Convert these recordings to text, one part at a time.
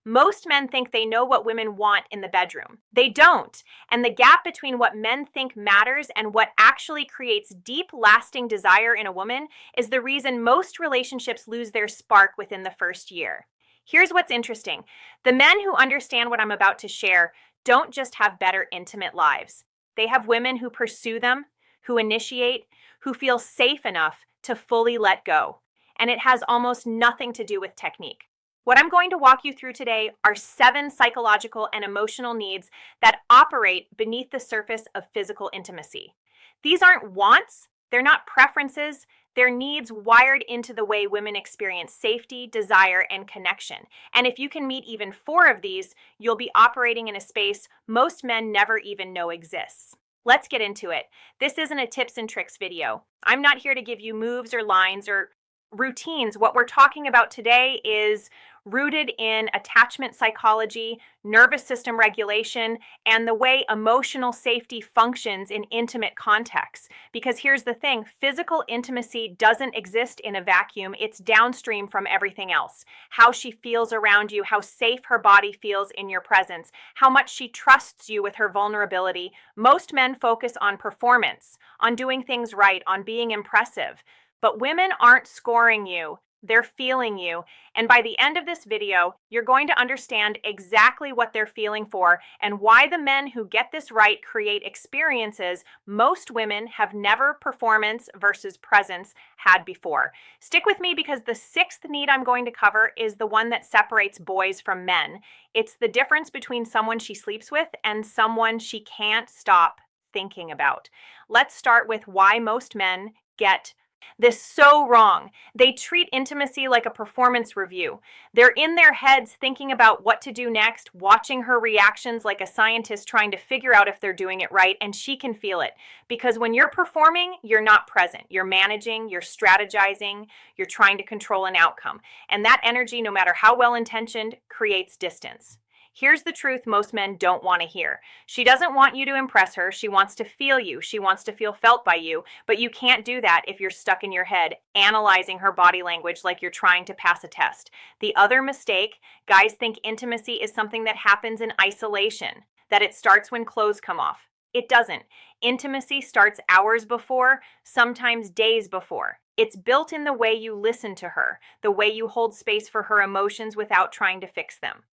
Most men think they know what women want in the bedroom. They don't. And the gap between what men think matters and what actually creates deep, lasting desire in a woman is the reason most relationships lose their spark within the first year. Here's what's interesting. The men who understand what I'm about to share don't just have better intimate lives. They have women who pursue them, who initiate, who feel safe enough to fully let go. And it has almost nothing to do with technique. What I'm going to walk you through today are 7 psychological and emotional needs that operate beneath the surface of physical intimacy. These aren't wants, they're not preferences, they're needs wired into the way women experience safety, desire, and connection. And if you can meet even 4 of these, you'll be operating in a space most men never even know exists. Let's get into it. This isn't a tips and tricks video. I'm not here to give you moves or lines or routines. What we're talking about today is rooted in attachment psychology, nervous system regulation, and the way emotional safety functions in intimate contexts. Because here's the thing, physical intimacy doesn't exist in a vacuum. It's downstream from everything else. How she feels around you, how safe her body feels in your presence, how much she trusts you with her vulnerability. Most men focus on performance, on doing things right, on being impressive. But women aren't scoring you, they're feeling you. And by the end of this video, you're going to understand exactly what they're feeling for and why the men who get this right create experiences most women have never performance versus presence had before. Stick with me because the 6th need I'm going to cover is the one that separates boys from men. It's the difference between someone she sleeps with and someone she can't stop thinking about. Let's start with why most men get this so wrong. They treat intimacy like a performance review. They're in their heads thinking about what to do next, watching her reactions like a scientist trying to figure out if they're doing it right, and she can feel it. Because when you're performing, you're not present. You're managing, you're strategizing, you're trying to control an outcome. And that energy, no matter how well-intentioned, creates distance. Here's the truth most men don't want to hear. She doesn't want you to impress her. She wants to feel you. She wants to feel felt by you. But you can't do that if you're stuck in your head, analyzing her body language like you're trying to pass a test. The other mistake, guys think intimacy is something that happens in isolation, that it starts when clothes come off. It doesn't. Intimacy starts hours before, sometimes days before. It's built in the way you listen to her, the way you hold space for her emotions without trying to fix them.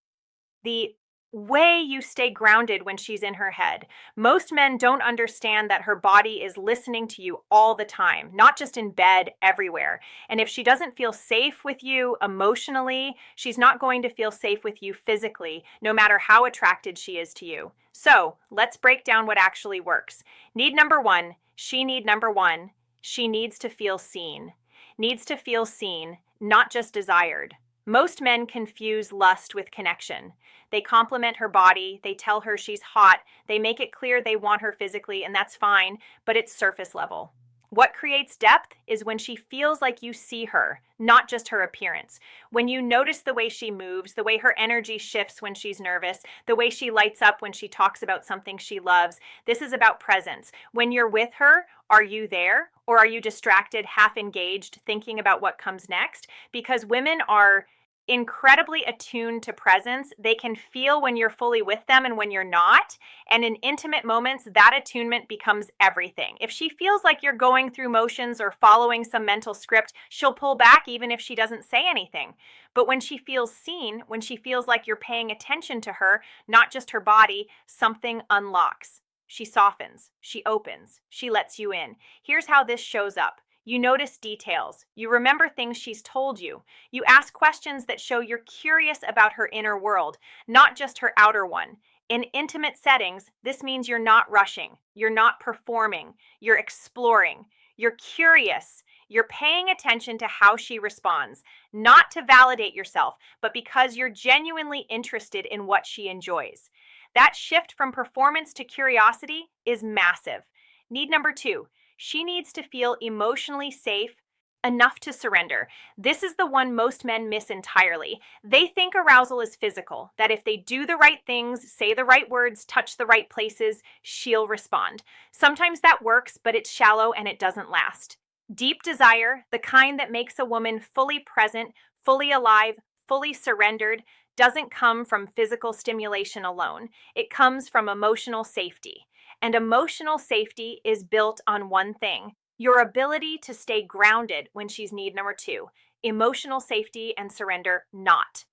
The way you stay grounded when she's in her head. Most men don't understand that her body is listening to you all the time, not just in bed, everywhere. And if she doesn't feel safe with you emotionally, she's not going to feel safe with you physically, no matter how attracted she is to you. So let's break down what actually works. Need number 1, she needs to feel seen. Needs to feel seen, not just desired. Most men confuse lust with connection. They compliment her body, they tell her she's hot, they make it clear they want her physically, and that's fine, but it's surface level. What creates depth is when she feels like you see her, not just her appearance. When you notice the way she moves, the way her energy shifts when she's nervous, the way she lights up when she talks about something she loves. This is about presence. When you're with her, are you there? Or are you distracted, half engaged, thinking about what comes next? Because women are incredibly attuned to presence. They can feel when you're fully with them and when you're not. And in intimate moments, that attunement becomes everything. If she feels like you're going through motions or following some mental script, she'll pull back even if she doesn't say anything. But when she feels seen, when she feels like you're paying attention to her, not just her body, something unlocks. She softens, she opens, she lets you in. Here's how this shows up. You notice details. You remember things she's told you. You ask questions that show you're curious about her inner world, not just her outer one. In intimate settings, this means you're not rushing. You're not performing. You're exploring. You're curious. You're paying attention to how she responds, not to validate yourself, but because you're genuinely interested in what she enjoys. That shift from performance to curiosity is massive. Need number 2. She needs to feel emotionally safe enough to surrender. This is the one most men miss entirely. They think arousal is physical, that if they do the right things, say the right words, touch the right places, she'll respond. Sometimes that works, but it's shallow and it doesn't last. Deep desire, the kind that makes a woman fully present, fully alive, fully surrendered, doesn't come from physical stimulation alone. It comes from emotional safety. And emotional safety is built on one thing: your ability to stay grounded when she's need number two. Emotional safety and surrender, not.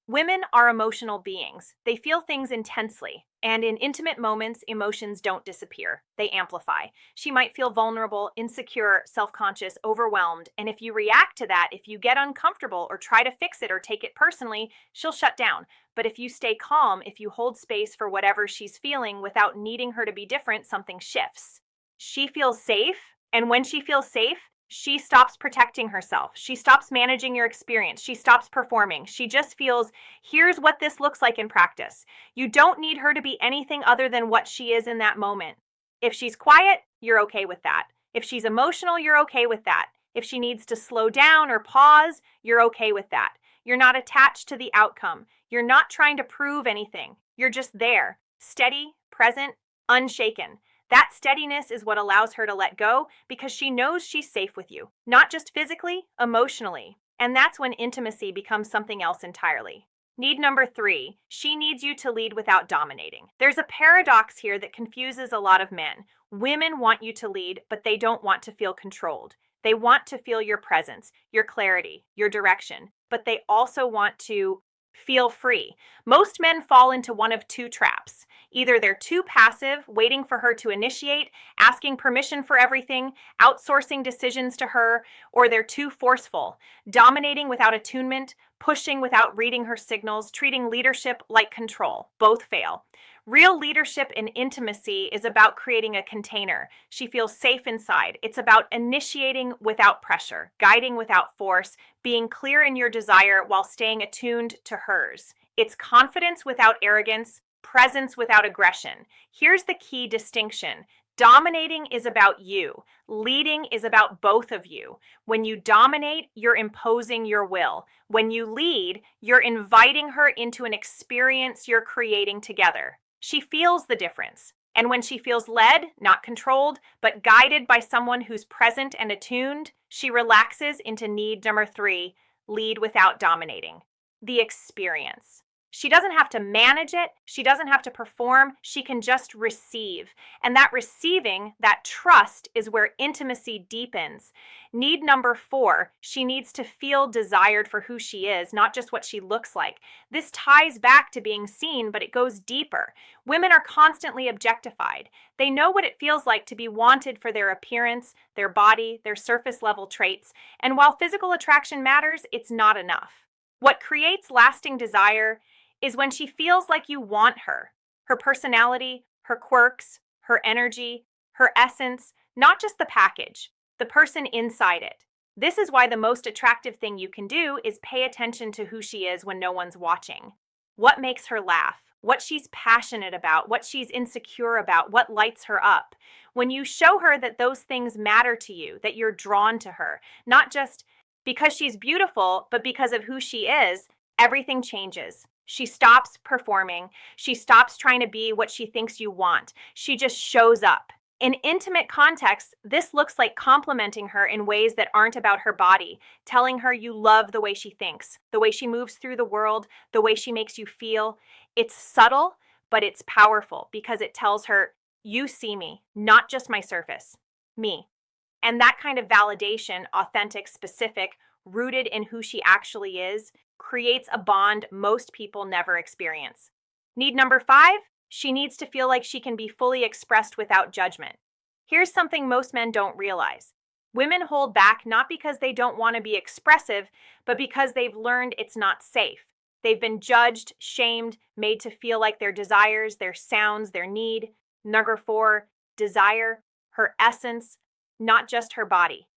Women are emotional beings. They feel things intensely, and in intimate moments, emotions don't disappear. They amplify. She might feel vulnerable, insecure, self-conscious, overwhelmed, and if you react to that, if you get uncomfortable or try to fix it or take it personally, she'll shut down. But if you stay calm, if you hold space for whatever she's feeling without needing her to be different, something shifts. She feels safe, and when she feels safe, she stops protecting herself. She stops managing your experience. She stops performing. She just feels, here's what this looks like in practice. You don't need her to be anything other than what she is in that moment. If she's quiet, you're okay with that. If she's emotional, you're okay with that. If she needs to slow down or pause, you're okay with that. You're not attached to the outcome. You're not trying to prove anything. You're just there, steady, present, unshaken. That steadiness is what allows her to let go because she knows she's safe with you, not just physically, emotionally. And that's when intimacy becomes something else entirely. Need number three, she needs you to lead without dominating. There's a paradox here that confuses a lot of men. Women want you to lead, but they don't want to feel controlled. They want to feel your presence, your clarity, your direction, but they also want to feel free. Most men fall into one of two traps. Either they're too passive, waiting for her to initiate, asking permission for everything, outsourcing decisions to her, or they're too forceful, dominating without attunement, pushing without reading her signals, treating leadership like control. Both fail. Real leadership in intimacy is about creating a container. She feels safe inside. It's about initiating without pressure, guiding without force, being clear in your desire while staying attuned to hers. It's confidence without arrogance, presence without aggression. Here's the key distinction. Dominating is about you. Leading is about both of you. When you dominate, you're imposing your will. When you lead, you're inviting her into an experience you're creating together. She feels the difference. And when she feels led, not controlled, but guided by someone who's present and attuned, she relaxes into need number three, lead without dominating. The experience. She doesn't have to manage it. She doesn't have to perform. She can just receive. And that receiving, that trust, is where intimacy deepens. Need number four, she needs to feel desired for who she is, not just what she looks like. This ties back to being seen, but it goes deeper. Women are constantly objectified. They know what it feels like to be wanted for their appearance, their body, their surface level traits. And while physical attraction matters, it's not enough. What creates lasting desire is when she feels like you want her. Her personality, her quirks, her energy, her essence, not just the package, the person inside it. This is why the most attractive thing you can do is pay attention to who she is when no one's watching. What makes her laugh? What she's passionate about? What she's insecure about? What lights her up? When you show her that those things matter to you, that you're drawn to her, not just because she's beautiful, but because of who she is, everything changes. She stops performing. She stops trying to be what she thinks you want. She just shows up. In intimate contexts, this looks like complimenting her in ways that aren't about her body, telling her you love the way she thinks, the way she moves through the world, the way she makes you feel. It's subtle, but it's powerful because it tells her, you see me, not just my surface, me. And that kind of validation, authentic, specific, rooted in who she actually is, creates a bond most people never experience. Need number five, she needs to feel like she can be fully expressed without judgment. Here's something most men don't realize. Women hold back not because they don't want to be expressive, but because they've learned it's not safe. They've been judged, shamed, made to feel like their desires, their sounds, their need. Number four, desire, her essence, not just her body.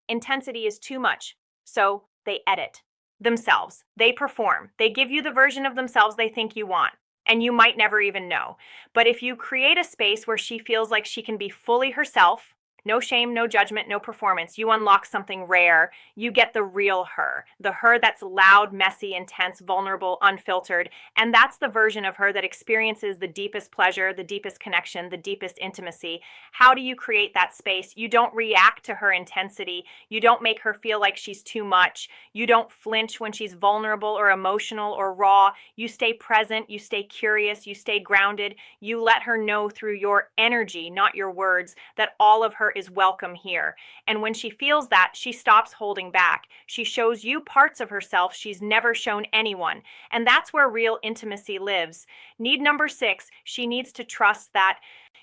Intensity is too much, so they edit themselves. They perform. They give you the version of themselves they think you want, and you might never even know. But if you create a space where she feels like she can be fully herself, No shame, no judgment, no performance. You unlock something rare. You get the real her, the her that's loud, messy, intense, vulnerable, unfiltered. And that's the version of her that experiences the deepest pleasure, the deepest connection, the deepest intimacy. How do you create that space? You don't react to her intensity. You don't make her feel like she's too much. You don't flinch when she's vulnerable or emotional or raw. You stay present. You stay curious. You stay grounded. You let her know through your energy, not your words, that all of her is welcome here. And when she feels that, she stops holding back. She shows you parts of herself she's never shown anyone. And that's where real intimacy lives. Need number 6, she needs to trust that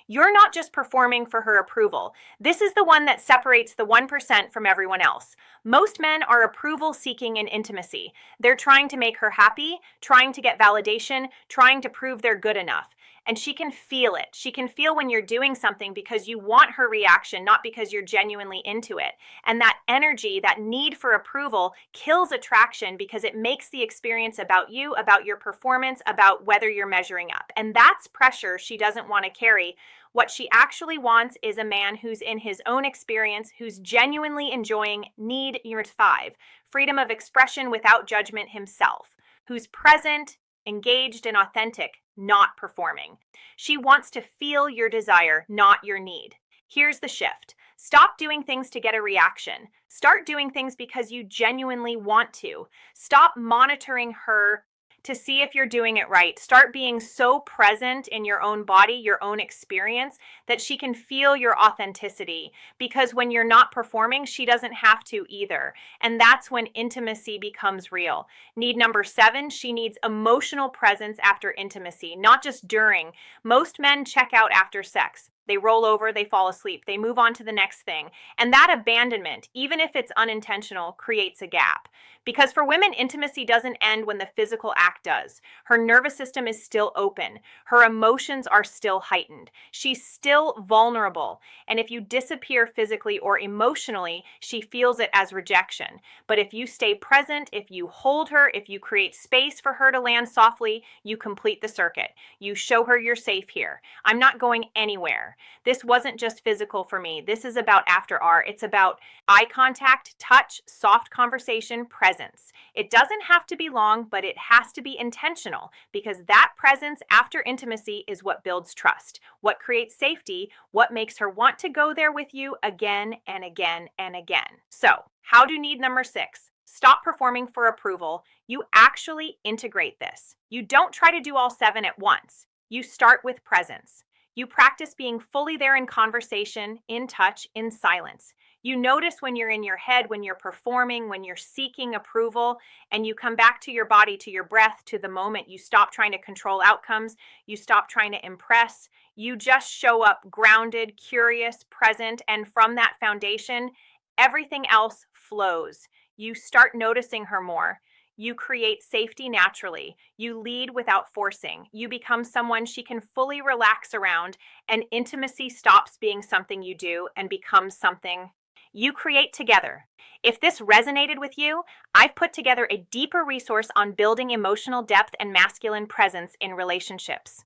you're not just performing for her approval. This is the one that separates the 1% from everyone else. Most men are approval seeking in intimacy. They're trying to make her happy, trying to get validation, trying to prove they're good enough. And she can feel it. She can feel when you're doing something because you want her reaction, not because you're genuinely into it. And that energy, that need for approval, kills attraction because it makes the experience about you, about your performance, about whether you're measuring up. And that's pressure she doesn't want to carry. What she actually wants is a man who's in his own experience, who's genuinely enjoying need number 5, freedom of expression without judgment himself, who's present, engaged, and authentic, not performing. She wants to feel your desire, not your need. Here's the shift. Stop doing things to get a reaction. Start doing things because you genuinely want to. Stop monitoring her to see if you're doing it right. Start being so present in your own body, your own experience, that she can feel your authenticity. Because when you're not performing, she doesn't have to either. And that's when intimacy becomes real. Need number 7, she needs emotional presence after intimacy, not just during. Most men check out after sex. They roll over, they fall asleep, they move on to the next thing. And that abandonment, even if it's unintentional, creates a gap. Because for women, intimacy doesn't end when the physical act does. Her nervous system is still open. Her emotions are still heightened. She's still vulnerable. And if you disappear physically or emotionally, she feels it as rejection. But if you stay present, if you hold her, if you create space for her to land softly, you complete the circuit. You show her you're safe here. I'm not going anywhere. This wasn't just physical for me. This is about after art. It's about eye contact, touch, soft conversation, presence. It doesn't have to be long, but it has to be intentional, because that presence after intimacy is what builds trust, what creates safety, what makes her want to go there with you again and again and again. So, how do need number 6? Stop performing for approval. You actually integrate this. You don't try to do all 7 at once. You start with presence. You practice being fully there in conversation, in touch, in silence. You notice when you're in your head, when you're performing, when you're seeking approval, and you come back to your body, to your breath, to the moment. You stop trying to control outcomes. You stop trying to impress. You just show up grounded, curious, present, and from that foundation, everything else flows. You start noticing her more. You create safety naturally. You lead without forcing. You become someone she can fully relax around, and intimacy stops being something you do and becomes something you create together. If this resonated with you, I've put together a deeper resource on building emotional depth and masculine presence in relationships.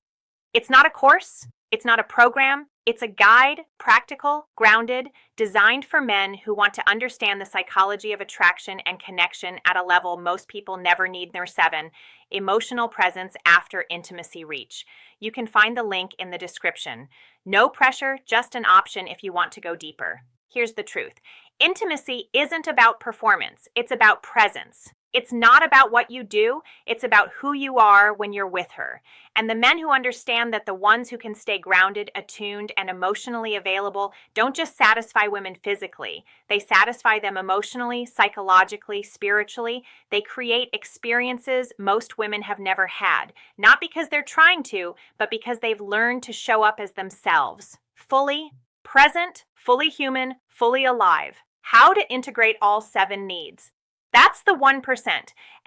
It's not a course, it's not a program, it's a guide, practical, grounded, designed for men who want to understand the psychology of attraction and connection at a level most people never need their 7, emotional presence after intimacy reach. You can find the link in the description. No pressure, just an option if you want to go deeper. Here's the truth. Intimacy isn't about performance, it's about presence. It's not about what you do, it's about who you are when you're with her. And the men who understand that the ones who can stay grounded, attuned, and emotionally available don't just satisfy women physically. They satisfy them emotionally, psychologically, spiritually. They create experiences most women have never had, not because they're trying to, but because they've learned to show up as themselves, fully present, fully human, fully alive. How to integrate all 7 needs. That's the 1%.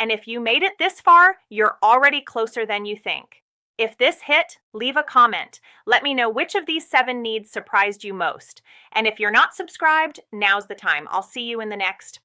And if you made it this far, you're already closer than you think. If this hit, leave a comment. Let me know which of these 7 needs surprised you most. And if you're not subscribed, now's the time. I'll see you in the next